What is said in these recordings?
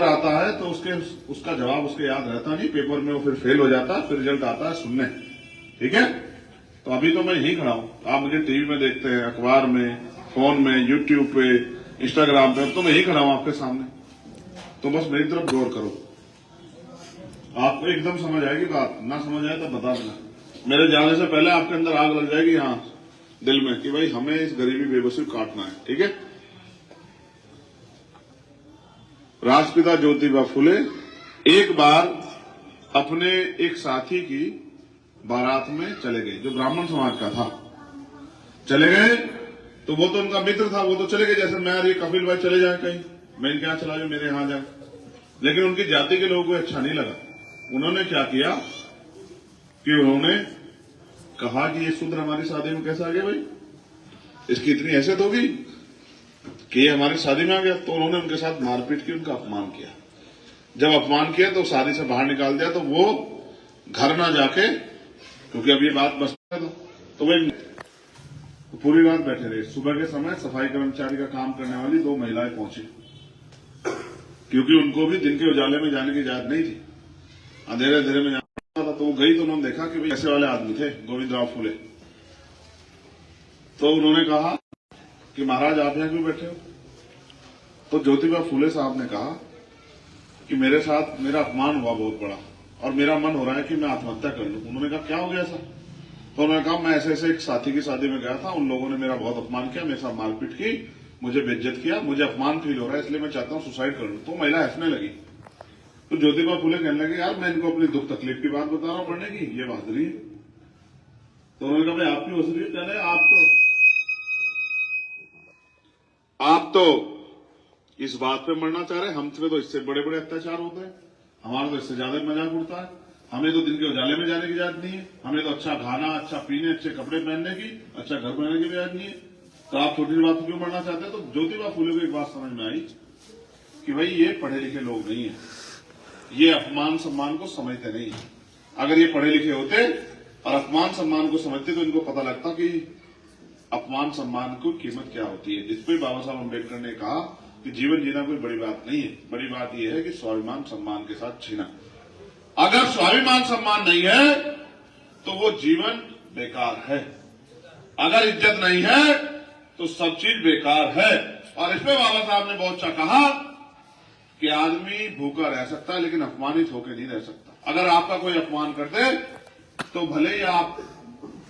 आता है तो उसका जवाब उसके याद रहता नहीं, पेपर में वो फिर फेल हो जाता है, फिर रिजल्ट आता है सुनने। ठीक है, तो अभी तो मैं यहीं खड़ा हूं, आप मुझे टीवी में देखते हैं, अखबार में, फोन में, यूट्यूब पे, इंस्टाग्राम पे, तो मैं यहीं खड़ा हूं आपके सामने। तो बस मेरी तरफ गौर करो, आपको एकदम समझ आएगी बात, ना समझ आए तो बता देना। मेरे जाने से पहले आपके अंदर आग लग जाएगी हाँ दिल में कि भाई हमें इस गरीबी बेबसी को काटना है। ठीक है, राष्ट्रपिता ज्योतिबा फुले एक बार अपने एक साथी की बारात में चले गए, जो ब्राह्मण समाज का था। चले गए तो वो तो उनका मित्र था, वो तो चले गए, जैसे मैं ये कपिल भाई चले जाए कहीं, मैं इनके यहां चला जाऊं, मेरे यहां जाए। लेकिन उनकी जाति के लोगों को अच्छा नहीं लगा। उन्होंने क्या किया कि उन्होंने कहा कि ये शूद्र हमारी शादी में कैसे आ गया भाई, इसकी इतनी हैसियत होगी कि ये हमारी शादी में आ गया। तो उन्होंने उनके साथ मारपीट की, उनका अपमान किया। जब अपमान किया तो शादी से बाहर निकाल दिया। तो वो घर ना जाके, क्योंकि अब ये बात बस तो वे पूरी रात बैठे रहे। सुबह के समय सफाई कर्मचारी का काम करने वाली 2 महिलाएं पहुंची, क्योंकि उनको भी दिन के उजाले में जाने की इजाजत नहीं थी, अंधेरे अंधेरे में जाना था। तो वो गई तो उन्होंने देखा कि भाई ऐसे वाले आदमी थे गोविंदराव फुले। तो उन्होंने कहा कि महाराज आप यहां क्यों बैठे हो? तो ज्योतिबा फुले साहब ने कहा कि मेरे साथ मेरा अपमान हुआ बहुत बड़ा और मेरा मन हो रहा है कि मैं आत्महत्या कर लूं। उन्होंने कहा क्या हो गया ऐसा? तो उन्होंने कहा मैं ऐसे ऐसे एक साथी की शादी में गया था, उन लोगों ने मेरा बहुत अपमान किया, मेरे साथ मारपीट की, मुझे बेइज्जत किया, मुझे अपमान फील हो रहा है, इसलिए मैं चाहता हूं सुसाइड कर लूं। तो महिला हंसने लगी। तो ज्योतिबा फुले कहने लगे यार मैं इनको अपनी दुख तकलीफ की बात बता रहा हूं पढ़ने की, ये हंस रही है। तो उन्होंने कहा भाई आप क्यों हंस रही है? कहने आप तो इस बात पे मरना चाह रहे हैं, हमसे तो इससे बड़े बड़े अत्याचार होते हैं, हमारा तो इससे ज्यादा मजाक उड़ता है। हमें तो दिन के उजाले में जाने की इजाजत नहीं है, हमें तो अच्छा खाना, अच्छा पीने, अच्छे कपड़े पहनने की, अच्छा घर बनाने की इजाजत नहीं है। तो आप छोटी बात क्यों मरना चाहते हैं? तो ज्योतिबा फुले को एक बात समझ में आई कि भाई ये पढ़े लिखे लोग नहीं है, ये अपमान सम्मान को समझते नहीं है। अगर ये पढ़े लिखे होते और अपमान सम्मान को समझते तो इनको पता लगता कि अपमान सम्मान की कीमत क्या होती है। जिस पर बाबा साहब अम्बेडकर ने कहा कि जीवन जीना कोई बड़ी बात नहीं है, बड़ी बात यह है कि स्वाभिमान सम्मान के साथ जीना। अगर स्वाभिमान सम्मान नहीं है तो वो जीवन बेकार है, अगर इज्जत नहीं है तो सब चीज बेकार है। और इसमें बाबा साहब ने बहुत अच्छा कहा कि आदमी भूखा रह सकता है लेकिन अपमानित होकर नहीं रह सकता। अगर आपका कोई अपमान कर दे तो भले ही आप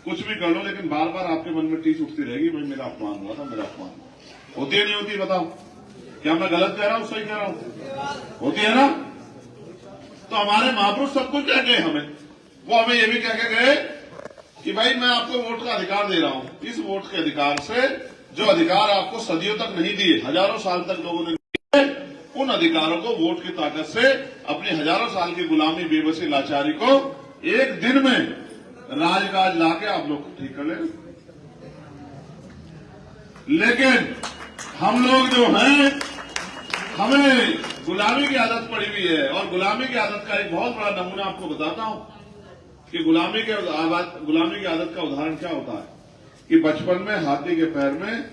कुछ भी कर लो, लेकिन बार बार आपके मन में टीस उठती रहेगी भाई मेरा अपमान हुआ था, मेरा अपमान हुआ। होती है नहीं होती? बताओ, क्या मैं गलत कह रहा हूं सही कह रहा हूं? होती है ना? तो हमारे महापुरुष सब कुछ कह गए हमें, वो हमें ये भी कह के गए कि भाई मैं आपको वोट का अधिकार दे रहा हूं, इस वोट के अधिकार से जो अधिकार आपको सदियों तक नहीं दिए, हजारों साल तक लोगों ने दिए, उन अधिकारों को वोट की ताकत से अपनी हजारों साल की गुलामी, बेबसी, लाचारी को एक दिन में राजकाज लाके आप लोग ठीक कर लेना। लेकिन हम लोग जो हैं, हमें गुलामी की आदत पड़ी हुई है। और गुलामी की आदत का एक बहुत बड़ा नमूना आपको बताता हूं कि गुलामी की आदत का उदाहरण क्या होता है कि बचपन में हाथी के पैर में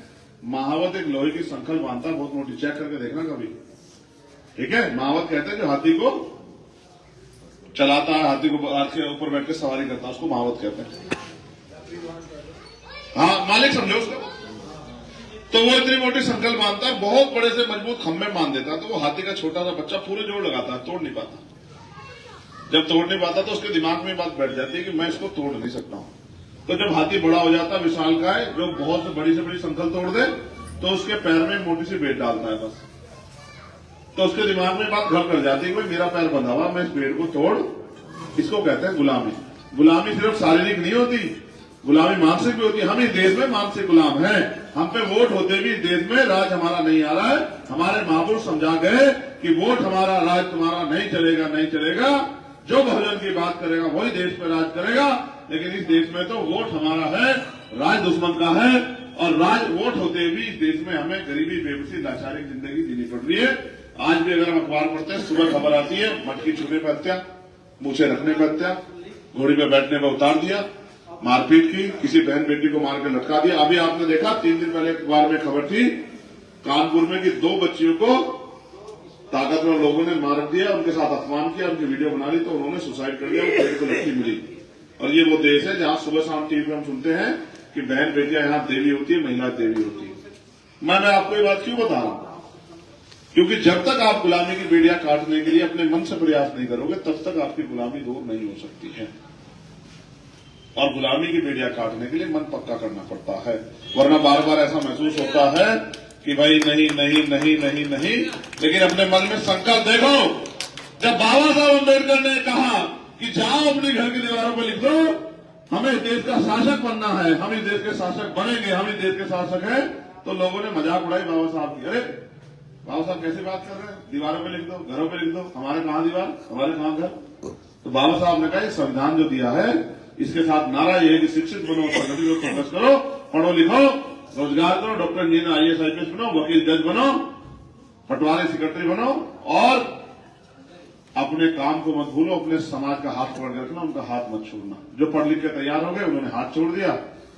महावत एक लोहे की संखल बांधता, बहुत मोटी, चेक करके देखना कभी। ठीक है, महावत कहते हैं जो हाथी को चलाता है, हाथी को हाथ के ऊपर बैठ के सवारी करता है, उसको महावत कहते हैं। हाँ, मालिक समझो उसको। तो वो इतनी मोटी संकल बांधता है, बहुत बड़े से मजबूत खंभे बांध देता है। तो वो हाथी का छोटा सा बच्चा पूरे जोर लगाता है, तोड़ नहीं पाता। जब तोड़ नहीं पाता तो उसके दिमाग में बात बैठ जाती है कि मैं इसको तोड़ नहीं सकता हूं। तो जब हाथी बड़ा हो जाता है, विशाल का है, जो बहुत से बड़ी संकल तोड़ दे, तो उसके पैर में मोटी सी बेट डालता है बस। तो उसके दिमाग में बात घर कर जाती है कि मेरा पैर बंधा हुआ, मैं इस बेट को तोड़। इसको कहते हैं गुलामी। गुलामी सिर्फ शारीरिक नहीं होती, गुलामी मानसिक भी होती है। हम इस देश में मानसिक गुलाम हैं। हम पे वोट होते भी इस देश में राज हमारा नहीं आ रहा है। हमारे महापुरुष समझा गए कि वोट हमारा, राज तुम्हारा नहीं चलेगा, नहीं चलेगा। जो बहुजन की बात करेगा वही देश पे राज करेगा। लेकिन इस देश में तो वोट हमारा है, राज दुश्मन का है। और राज वोट होते भी इस देश में हमें गरीबी, बेबसी, लाचारी की जिंदगी जीनी पड़ रही है। आज भी अगर हम अखबार पढ़ते हैं, सुबह खबर आती है मटकी छूने पर हत्या, मूछे रखने पर हत्या, घोड़ी पे बैठने पर उतार दिया, मारपीट की, किसी बहन बेटी को मार के लटका दिया। अभी आपने देखा 3 दिन पहले अखबार में खबर थी कानपुर में कि 2 बच्चियों को ताकतवर लोगों ने मार दिया, उनके साथ अपमान किया, उनकी वीडियो बना ली, तो उन्होंने सुसाइड कर लिया, उनको लड़की मिली। और ये वो देश है जहां सुबह शाम टीवी पर हम सुनते हैं कि बहन बेटियां यहां देवी होती है, महिला देवी होती है। मैं आपको ये बात क्यों बता रहा हूं? क्योंकि जब तक आप गुलामी की बेड़ियां काटने के लिए अपने मन से प्रयास नहीं करोगे, तब तक आपकी गुलामी दूर नहीं हो सकती है। और गुलामी की बेड़ियां काटने के लिए मन पक्का करना पड़ता है, वरना बार बार ऐसा महसूस होता है कि भाई नहीं नहीं नहीं नहीं नहीं। लेकिन अपने मन में संकल्प देखो, जब बाबा साहब अम्बेडकर ने कहा कि जाओ अपने घर की दीवारों पर लिख दो, हमें इस देश का शासक बनना है, हम इस देश के शासक बनेंगे, हम इस देश के शासक हैं, तो लोगों ने मजाक उड़ाई बाबा साहब की। अरे बाबा साहब कैसे बात कर रहे हैं, दीवारों पे लिख दो, घरों पे लिख दो, हमारे कहां दीवार, हमारे कहां घर। तो बाबा साहब ने कहा संविधान जो दिया है इसके साथ नारा ये है कि शिक्षित बनो, संगठित हो, फोकस करो, पढ़ो लिखो, रोजगार करो, डॉक्टर इंजीनियर IAS IPS बनो, वकील जज बनो, पटवारी सेक्रेटरी बनो, और अपने काम को मत भूलो, अपने समाज का हाथ पकड़ के रखना, उनका हाथ मत छोड़ना। जो पढ़ लिख के तैयार हो गए उन्होंने हाथ छोड़ दिया,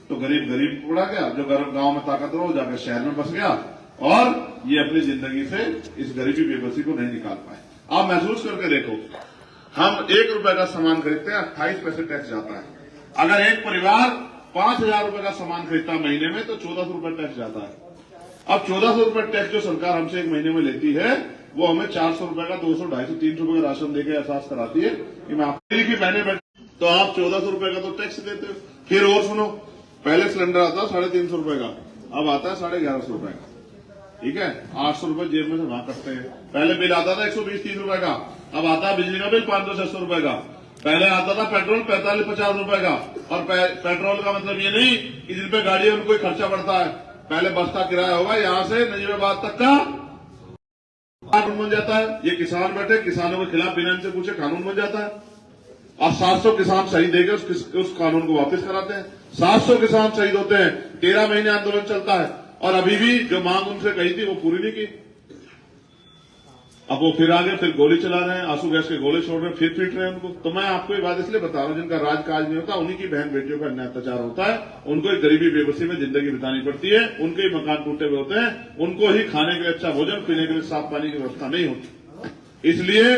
तो गरीब गरीब पड़ा गया, जो गांव में ताकतवर हो जाकर शहर में बस गया, और ये अपनी जिंदगी से इस गरीबी बेबसी को नहीं निकाल पाए। आप महसूस करके देखो, हम 1 रुपए का सामान खरीदते हैं, 28 पैसे टैक्स जाता है। अगर एक परिवार 5,000 रुपए का सामान खरीदता महीने में, तो 1400 रुपए टैक्स जाता है। अब 1400 रुपए टैक्स जो सरकार हमसे एक महीने में लेती है, वो हमें 400 रुपए का 200, 250, 300 रुपए का राशन देकर एहसास कराती है कि मैं आपकी की बहने बैठ, तो आप 1400 रुपए का तो टैक्स देते हो। फिर और सुनो, पहले सिलेंडर आता है 350 रुपए का, अब आता है 1150 रुपए का, ठीक है, 800 रुपए जेब में से वहां कटते हैं। पहले बिल आता था 120-130 रुपए का, अब आता है बिजली का बिल 500-600 रुपए का। पहले आता था पेट्रोल 45-50 रुपए का, और पेट्रोल का मतलब ये नहीं कि जिन पे गाड़ी है उनको ही खर्चा पड़ता है। पहले बस का किराया होगा यहां से नजीबाबाद तक का कानून बन जाता है, ये किसान बैठे, किसानों के खिलाफ बिना इनसे पूछे कानून बन जाता है, और 700 किसान शहीद देकर उस कानून को वापस कराते हैं। 700 किसान शहीद होते हैं, 13 महीने आंदोलन चलता है, और अभी भी जो मांग उनसे कही थी वो पूरी नहीं की। अब वो फिर आगे फिर गोली चला रहे हैं, आंसू गैस के गोले छोड़ रहे हैं, फिर पीट रहे हैं उनको। तो मैं आपको ये बात इसलिए बता रहा हूं, जिनका राजकाज नहीं होता उन्हीं की बहन बेटियों का अन्याय अत्याचार होता है, उनको एक गरीबी बेबसी में जिंदगी बितानी पड़ती है, उनके ही मकान टूटे हुए होते हैं, उनको ही खाने के लिए अच्छा भोजन, पीने के लिए साफ पानी की व्यवस्था नहीं होती। इसलिए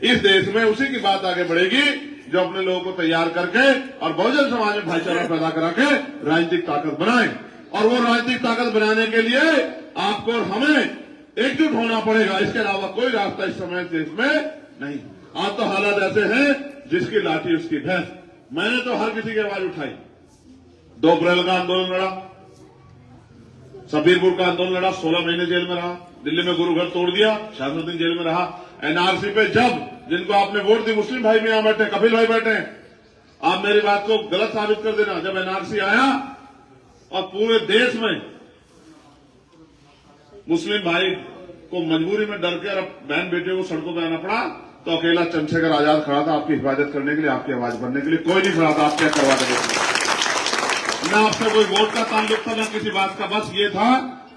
इस देश में उसी की बात आगे बढ़ेगी जो अपने लोगों को तैयार करके और बहुजन समाज में भाईचारा पैदा करा के राजनीतिक ताकत बनाए। और वो राजनीतिक ताकत बनाने के लिए आपको और हमें एकजुट होना पड़ेगा, इसके अलावा कोई रास्ता इस समय देश में नहीं। आज तो हालात ऐसे हैं जिसकी लाठी उसकी भैंस। मैंने तो हर किसी की आवाज उठाई, 2 अप्रैल का आंदोलन लड़ा, सबीरपुर का आंदोलन लड़ा, 16 महीने जेल में रहा, दिल्ली में गुरु घर तोड़ दिया, 66 दिन जेल में रहा। NRC पे जब जिनको आपने वोट दी, मुस्लिम भाई भी यहां बैठे, कपिल भाई बैठे, आप मेरी बात को गलत साबित कर देना, जब NRC आया और पूरे देश में मुस्लिम भाई को मजबूरी में डर के और बहन बेटियों को सड़कों पर आना पड़ा, तो अकेला चंद्रशेखर आजाद खड़ा था आपकी हिफाजत करने के लिए, आपकी आवाज बनने के लिए। कोई नहीं खड़ा था, आप क्या करवा देंगे। न आपसे कोई वोट का ताल्लुक था, न किसी बात का, बस ये था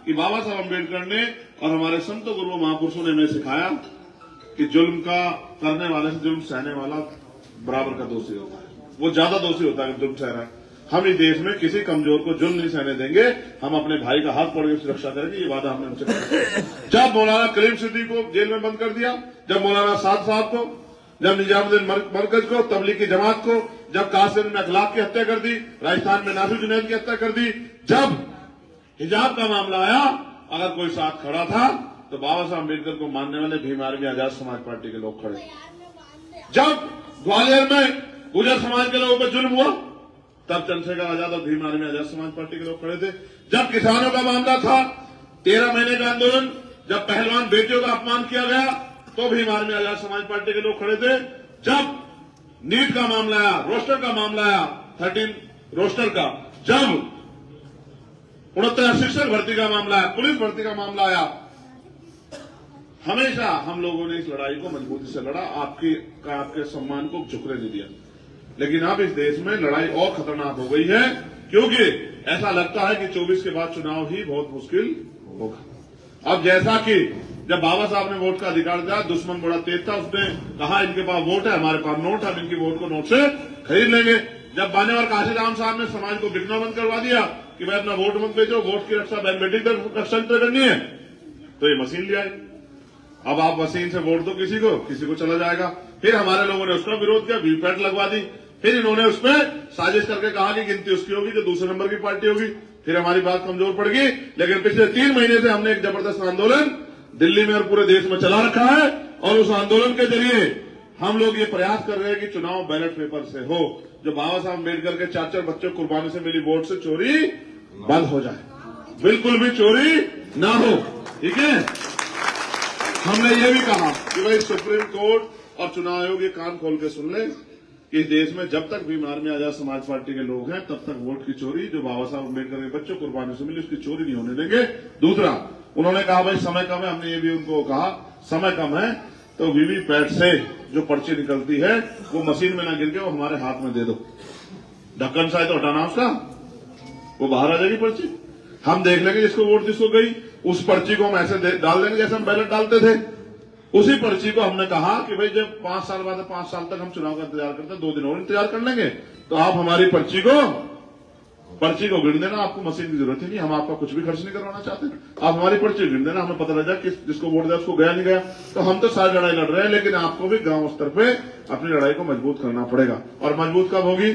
कि बाबा साहब अम्बेडकर ने और हमारे संत गुरु महापुरुषों ने हमें सिखाया कि जुल्म का करने वाले से जुल्म सहने वाला बराबर का दोषी होता है, वो ज्यादा दोषी होता है कि जुल्म सह रहा है। हम इस देश में किसी कमजोर को जुल्म नहीं सहने देंगे, हम अपने भाई का हाथ पकड़ के सुरक्षा करेंगे, ये वादा हमने उनसे किया। जब मौलाना करीम सिद्दीकी को जेल में बंद कर दिया, जब मौलाना साद साहब को, जब निजामुद्दीन मरकज को, तबलीग की जमात को, जब कासिम में अखलाक की हत्या कर दी, राजस्थान में नासिर जुनैद की हत्या कर दी, जब हिजाब का मामला आया, अगर कोई साथ खड़ा था तो बाबा साहब अम्बेडकर को मानने वाले भीम आर्मी आजाद समाज पार्टी के लोग खड़े। जब ग्वालियर में गुजर समाज के लोगों पर जुल्म हुआ, तब चंद्रशेखर आजाद और भीम आर्मी आजाद समाज पार्टी के लोग खड़े थे। जब किसानों का मामला था, 13 महीने का आंदोलन, जब पहलवान बेटियों का अपमान किया गया, तो भीम आर्मी आजाद समाज पार्टी के लोग खड़े थे। जब नीट का मामला आया, रोस्टर का मामला आया, 13 रोस्टर का, जब 69 शिक्षक भर्ती का मामला आया, पुलिस भर्ती का मामला आया, हमेशा हम लोगों ने इस लड़ाई को मजबूती से लड़ा, आपके सम्मान को झुकने नहीं दिया। लेकिन अब इस देश में लड़ाई और खतरनाक हो गई है, क्योंकि ऐसा लगता है कि 24 के बाद चुनाव ही बहुत मुश्किल होगा। अब जैसा कि जब बाबा साहब ने वोट का अधिकार दिया, दुश्मन बड़ा तेज था, उसने कहा इनके पास वोट है, हमारे पास नोट है, हम इनकी वोट को नोट से खरीद लेंगे। जब बानेवार काशीराम साहब ने समाज को बिकना बंद करवा दिया कि भाई अपना वोट मत बेचो, वोट की रक्षा बहन बेटी की रक्षा करनी है, तो ये मशीन ले आए। अब आप मशीन से वोट दो किसी को चला जाएगा। फिर हमारे लोगों ने उसका विरोध किया, वीवीपैट लगवा दी। फिर इन्होंने उसमें साजिश करके कहा कि गिनती उसकी होगी जो दूसरे नंबर की पार्टी होगी। फिर हमारी बात कमजोर पड़ गई। लेकिन पिछले 3 महीने से हमने एक जबरदस्त आंदोलन दिल्ली में और पूरे देश में चला रखा है, और उस आंदोलन के जरिए हम लोग ये प्रयास कर रहे हैं कि चुनाव बैलेट पेपर से हो। जो बाबा साहब अम्बेडकर के 4 बच्चों की कुर्बानी से मिली वोट से चोरी बंद हो जाए, बिल्कुल भी चोरी ना हो। ठीक है, हमने ये भी कहा कि भाई सुप्रीम कोर्ट और चुनाव आयोग ये कान खोल के सुन ले कि इस देश में जब तक भी में आजाद समाज पार्टी के लोग हैं तब तक वोट की चोरी जो बाबा साहब अम्बेडकर के बच्चों कुर्बानी से मिली उसकी चोरी नहीं होने देंगे। दूसरा, उन्होंने कहा भाई समय कम है, हमने ये भी उनको कहा समय कम है तो वीवीपैट से जो पर्ची निकलती है वो मशीन में ना गिर के वो हमारे हाथ में दे दो। ढक्कन शायद तो हटाना उसका, वो बाहर आ जाएगी पर्ची, हम देख लेंगे जिसको वोट जिसको गई उस पर्ची को हम ऐसे डाल देंगे जैसे हम बैलेट डालते थे। उसी पर्ची को हमने कहा कि भाई जब 5 साल बाद 5 साल तक हम चुनाव का इंतजार करते हैं, 2 दिन और इंतजार कर लेंगे, तो आप हमारी पर्ची को गिन देना, आपको मशीन की जरूरत ही नहीं, हम आपका कुछ भी खर्च नहीं करवाना चाहते, आप हमारी पर्ची गिन देना, हमें पता लग जाए कि जिसको वोट दिया उसको गया नहीं गया। तो हम तो सारी लड़ाई लड़ रहे हैं, लेकिन आपको भी गांव स्तर पे अपनी लड़ाई को मजबूत करना पड़ेगा। और मजबूत कब होगी?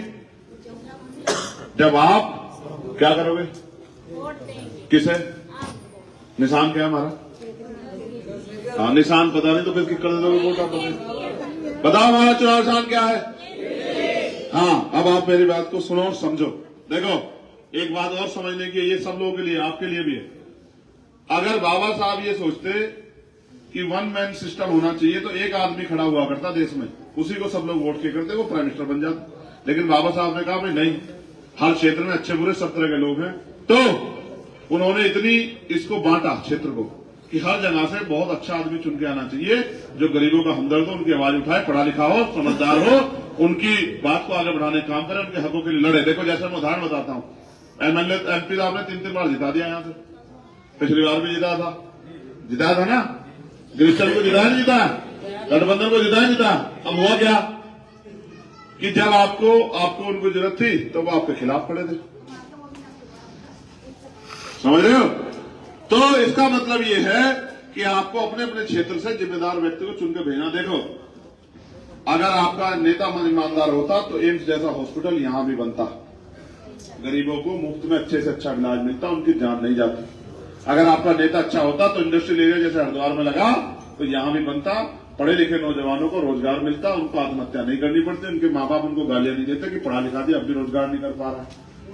जब आप क्या करोगे? किसे? निशान क्या है हमारा? हाँ, निशान पता नहीं तो फिर कर दोगे वोट आप? बताओ हमारा चुनाव निशान क्या है? हाँ, अब आप मेरी बात को सुनो और समझो। देखो, एक बात और समझने की, ये सब लोगों के लिए, आपके लिए भी है। अगर बाबा साहब ये सोचते कि 1 मैन सिस्टम होना चाहिए तो एक आदमी खड़ा हुआ करता देश में, उसी को सब लोग वोट किए करते, वो प्राइम मिनिस्टर बन जाता। लेकिन बाबा साहब ने कहा भाई नहीं, हर क्षेत्र में अच्छे बुरे सब तरह के लोग हैं, तो उन्होंने इतनी इसको बांटा क्षेत्र को कि हर जगह से बहुत अच्छा आदमी चुन के आना चाहिए जो गरीबों का हमदर्द हो, उनकी आवाज उठाए, पढ़ा लिखा हो, समझदार हो, उनकी बात को आगे बढ़ाने का काम करे, उनके हकों के लिए लड़े। देखो जैसे मैं उदाहरण बताता हूँ, एमएलए एमपी साहब ने 3 बार जिता दिया यहाँ से, पिछली बार भी जिताया था ना, गिरिश्चल को जिताया नहीं जिताया, गठबंधन को जिताया नहीं जिताया। अब हुआ क्या कि जब आपको उनको जरूरत थी तो वो आपके खिलाफ खड़े थे, समझ रहे हो? तो इसका मतलब ये है कि आपको अपने अपने क्षेत्र से जिम्मेदार व्यक्ति को चुन के भेजना। देखो, अगर आपका नेता ईमानदार होता तो एम्स जैसा हॉस्पिटल यहां भी बनता, गरीबों को मुफ्त में अच्छे से अच्छा इलाज मिलता, उनकी जान नहीं जाती। अगर आपका नेता अच्छा होता तो इंडस्ट्रियल एरिया जैसे हरिद्वार में लगा तो यहां भी बनता, पढ़े लिखे नौजवानों को रोजगार मिलता, उनको आत्महत्या नहीं करनी पड़ती, उनके माँ बाप उनको गालियां नहीं देते कि पढ़ा लिखा दिया अब भी रोजगार नहीं कर पा रहा है।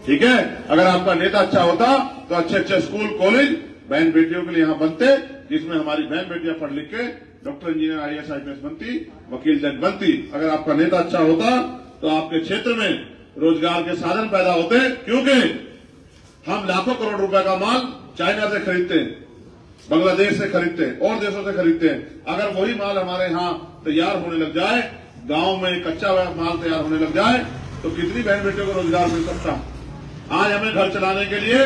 ठीक है, अगर आपका नेता अच्छा होता तो अच्छे अच्छे स्कूल कॉलेज बहन बेटियों के लिए यहां बनते, जिसमें हमारी बहन बेटियां पढ़ लिख के डॉक्टर इंजीनियर IAS IPS बनती, वकील जज बनती। अगर आपका नेता अच्छा होता तो आपके क्षेत्र में रोजगार के साधन पैदा होते, क्योंकि हम लाखों करोड़ रुपए का माल चाइना से खरीदते हैं, बांग्लादेश से खरीदते हैं, और देशों से खरीदते हैं। अगर वही माल हमारे यहाँ तैयार होने लग जाए, गांव में कच्चा माल तैयार होने लग जाए, तो कितनी बहन बेटियों को रोजगार मिल सकता। आज हमें घर चलाने के लिए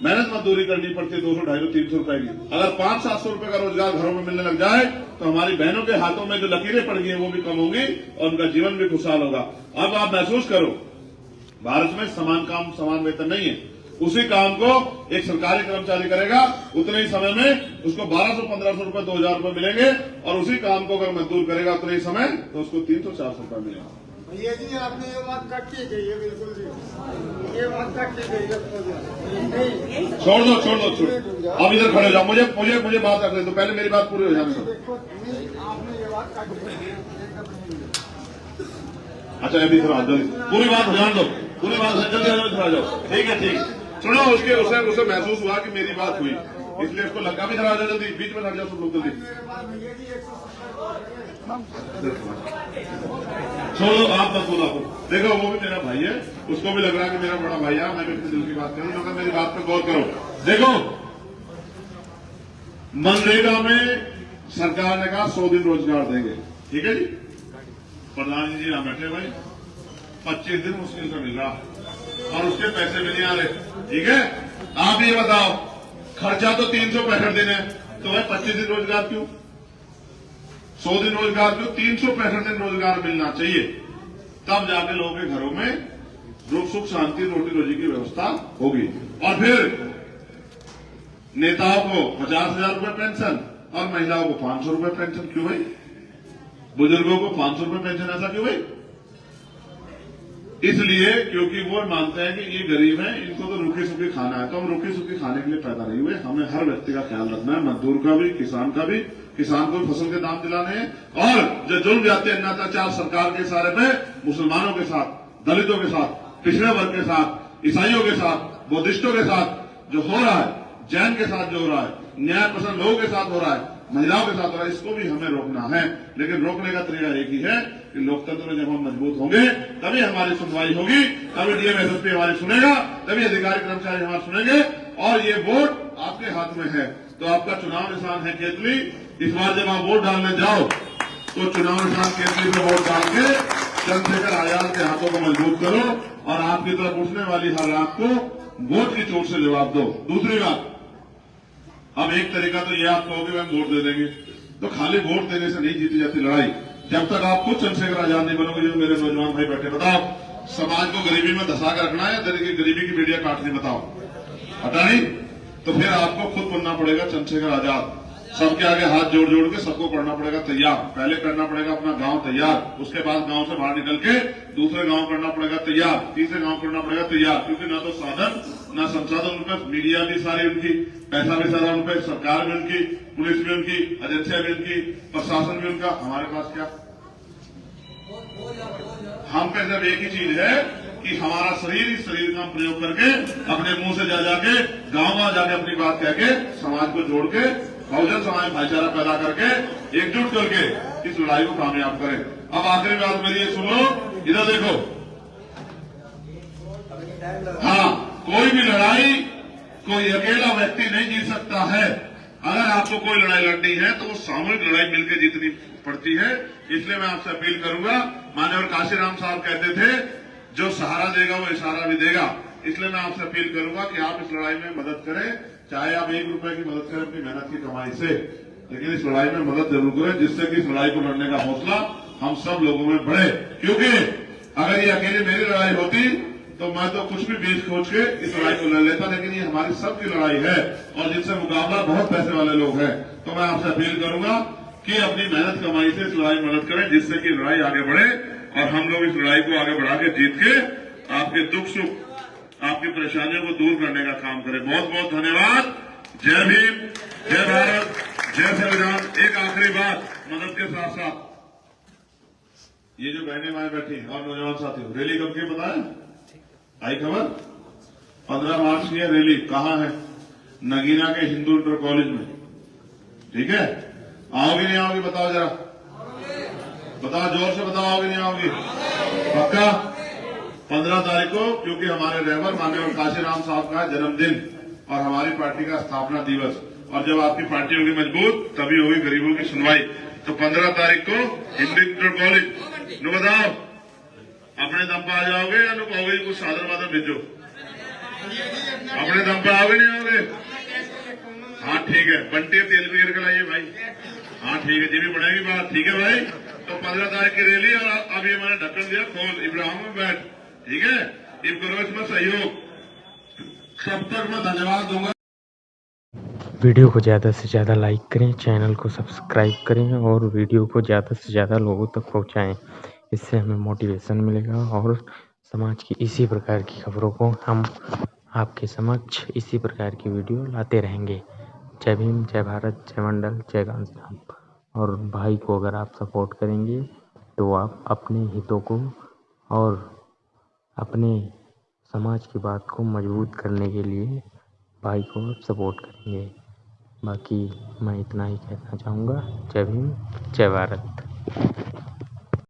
मेहनत मजदूरी करनी पड़ती है 200, 250, 300 रुपए की। अगर 500-700 रुपए का रोजगार घरों में मिलने लग जाए तो हमारी बहनों के हाथों में जो लकीरें पड़ गई हैं वो भी कम होंगी और उनका जीवन भी खुशहाल होगा। अब आप महसूस करो, भारत में समान काम समान वेतन नहीं है। उसी काम को एक सरकारी कर्मचारी करेगा, उतने ही समय में उसको 1200-1500 रुपए, 2000 रुपए मिलेंगे, और उसी काम को अगर मजदूर करेगा उतने ही समय तो उसको 300-400 रुपए मिलेगा। भैया जी, आपने ये बात कट की गई है, बिल्कुल जी, ये बात कट की गई है। छोड़ दो। अब इधर खड़े जाओ, मुझे बात रख ले तो पहले मेरी बात पूरी हो जाने दो। देखो, आपने ये बात कट की है। अच्छा, अभी थोड़ा जल्दी पूरी बात ध्यान दो, पूरी बात जल्दी आ जाओ। ठीक है, सुनो। उसे महसूस हुआ कि मेरी बात हुई, इसलिए उसको लगा भी आ जाओ जल्दी, बीच में लग जाओ सब लोग जल्दी। छोड़ो, आप मत बोलो। देखो, वो भी मेरा भाई है, उसको भी लग रहा है कि मेरा बड़ा भाई है, मैं भी अपने दिल की बात करूं, मगर मेरी बात पर गौर करो। देखो, मनरेगा में सरकार ने कहा 100 दिन रोजगार देंगे, ठीक है जी। प्रधान जी यहां बैठे भाई, 25 दिन मुश्किल से मिल रहा और उसके पैसे भी नहीं आ रहे, ठीक है। आप ये बताओ, खर्चा तो 365 दिन है, तो भाई 25 दिन रोजगार क्यों, 100 दिन रोजगार क्यों? 365 दिन रोजगार मिलना चाहिए, तब जाके लोगों के घरों में सुख शांति रोटी रोजी की व्यवस्था होगी। और फिर नेताओं को 50,000 रुपए पेंशन और महिलाओं को 500 रुपए पेंशन क्यों भाई? बुजुर्गों को 500 रुपए पेंशन ऐसा क्यों भाई? इसलिए क्योंकि वो मानते हैं कि ये गरीब हैं, इनको तो रूखी सूखी खाना है। तो हम रूखी सूखी खाने के लिए पैदा नहीं हुए। हमें हर व्यक्ति का ख्याल रखना है, मजदूर का भी, किसान का भी। किसान को फसल के दाम दिलाने हैं, और जो जुल्म जाते हैं अत्याचार सरकार के इशारे पे मुसलमानों के साथ, दलितों के साथ, पिछड़े वर्ग के साथ, ईसाइयों के साथ, बुद्धिस्टों के साथ जो हो रहा है, जैन के साथ जो हो रहा है, न्याय पसंद लोगों के साथ हो रहा है, महिलाओं के साथ हो रहा है, इसको भी हमें रोकना है। लेकिन रोकने का तरीका एक ही है कि लोकतंत्र में जब हम मजबूत होंगे तभी हमारी सुनवाई होगी, तभी डीएम एसएसपी हमारी सुनेगा, तभी अधिकारी कर्मचारी हमारे सुनेंगे। और ये वोट आपके हाथ में है। तो आपका चुनाव निशान है केतली। इस बार जब आप वोट डालने जाओ तो चुनाव निशान केतली पे वोट डाल के चंद्रशेखर आजाद के हाथों को मजबूत करो, और आपकी तरफ उठने वाली हर रात को वोट की चोट से जवाब दो। दूसरी बात, अब एक तरीका तो ये आप कहोगे हम वोट दे देंगे, तो खाली वोट देने से नहीं जीती जाती लड़ाई। जब तक आप खुद चंद्रशेखर आजाद नहीं बनोगे, जो मेरे नौजवान भाई बैठे, बताओ समाज को गरीबी में धसा कर रखना है, गरीबी की बेड़ियां काटनी, बताओ हटानी? तो फिर आपको खुद बनना पड़ेगा चंद्रशेखर आजाद। सबके आगे हाथ जोड़ जोड़ के सबको करना पड़ेगा तैयार। पहले करना पड़ेगा अपना गांव तैयार, उसके बाद गांव से बाहर निकल के दूसरे गांव करना पड़ेगा तैयार, तीसरे गांव करना पड़ेगा तैयार। क्योंकि ना तो साधन ना संसाधन उनका, मीडिया भी सारी उनकी, पैसा भी सारा उनका, सरकार भी उनकी, पुलिस भी उनकी, एजेंसियां भी उनकी, प्रशासन भी उनका। हमारे पास क्या? हम पे सिर्फ एक ही चीज है कि हमारा शरीर, इस शरीर का प्रयोग करके अपने मुंह से जा जाके गांव जाके अपनी बात कह के समाज को जोड़ के बहुजन समाज भाईचारा पैदा करके एकजुट करके इस लड़ाई को कामयाब करें। अब आखिरी बात मेरी ये सुनो, इधर देखो। हाँ, कोई भी लड़ाई कोई अकेला व्यक्ति नहीं जीत सकता है। अगर आपको कोई लड़ाई लड़नी है तो वो सामूहिक लड़ाई मिलकर जीतनी पड़ती है। इसलिए मैं आपसे अपील करूंगा, माननीय काशीराम साहब कहते थे जो सहारा देगा वो इशारा भी देगा। इसलिए मैं आपसे अपील करूंगा कि आप इस लड़ाई में मदद करें, चाहे आप 1 रुपए की मदद करें अपनी मेहनत की कमाई से, लेकिन इस लड़ाई में मदद जरूर करें, जिससे कि इस लड़ाई को लड़ने का हौसला हम सब लोगों में बढ़े। क्योंकि अगर ये अकेले मेरी लड़ाई होती तो मैं तो कुछ भी बेच खोज के इस लड़ाई को लड़ लेता, लेकिन ये हमारी सबकी लड़ाई है, और जिनसे मुकाबला बहुत पैसे वाले लोग हैं। तो मैं आपसे अपील करूंगा कि अपनी मेहनत कमाई से इस लड़ाई में मदद करें, जिससे कि लड़ाई आगे बढ़े और हम लोग इस लड़ाई को आगे बढ़ा के जीत के आपके दुख सुख, आपकी परेशानियों को दूर करने का काम करें। बहुत बहुत धन्यवाद। जय भीम, जय भारत, जय संविधान। एक आखिरी बात मदद के साथ साथ, ये जो बहनें माए बैठी और नौजवान साथी, रैली कब की पता है? आई खबर? 15 मार्च की है रैली। कहाँ है? नगीना के हिंदू इंटर कॉलेज में। ठीक है, आओगे नहीं आओगे? बताओ जरा, बताओ जोर से, बताओ आओगे नहीं आओगे? पक्का? 15 तारीख को, क्योंकि हमारे रहबर माननीय काशीराम साहब का जन्मदिन और हमारी पार्टी का स्थापना दिवस, और जब आपकी पार्टी होगी मजबूत तभी होगी गरीबों की सुनवाई। तो 15 तारीख को हिंदू इंटर कॉलेज, नो बताओ अपने दम पर आ जाओगे या नो कहोगे कुछ साधन वादन भेजो? अपने दम पर आओगे नहीं आओगे? हाँ ठीक है, बंटी तेल भी गिर लाइए भाई। हाँ ठीक है जी, भी बढ़ेगी बात। ठीक है भाई, तो 15 तारीख की रैली, और अभी हमारे ढक्कन दिया खोल, इब्राहिम में बैठ। ठीक है, इन करो इसमें सहयोग। सब तक मैं धन्यवाद दूंगा। वीडियो को ज़्यादा से ज़्यादा लाइक करें, चैनल को सब्सक्राइब करें और वीडियो को ज़्यादा से ज़्यादा लोगों तक पहुंचाएं। इससे हमें मोटिवेशन मिलेगा और समाज की इसी प्रकार की खबरों को हम आपके समक्ष इसी प्रकार की वीडियो लाते रहेंगे। जय भीम, जय भारत, जय मंडल, जय गांधीधाम। और भाई को अगर आप सपोर्ट करेंगे तो आप अपने हितों को और अपने समाज की बात को मजबूत करने के लिए भाई को सपोर्ट करेंगे। बाकी मैं इतना ही कहना चाहूँगा। जय भीम, जय भारत।